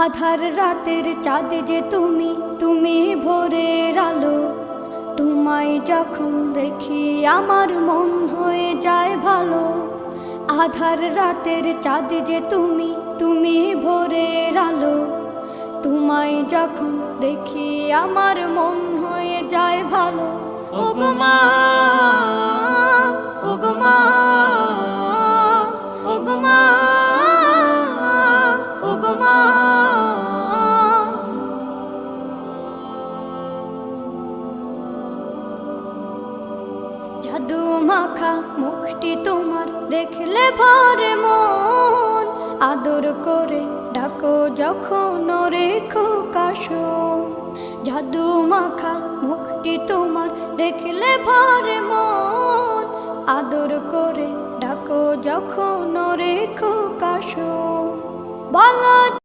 আধার রাতের চাঁদ যে তুমি, তুমি ভোরের আলো। তোমায় যখন দেখি আমার মন হয়ে যায় ভালো। আধার রাতের চাঁদ যে তুমি, তুমি ভোরের আলো। তোমায় যখন দেখি আমার মন হয়ে যায় ভালো। ওগো মা, ওগো মা, ওগো মা, ওগো মা। জাদু মাখা মুখটি তোমার দেখলে ভরে মন। আদর করে ডাকো যখন রেখো কাশন। জাদু মাখা মুখটি তোমার দেখলে ভরে মন। আদর করে ডাকো যখন রেখো কাশন। বলো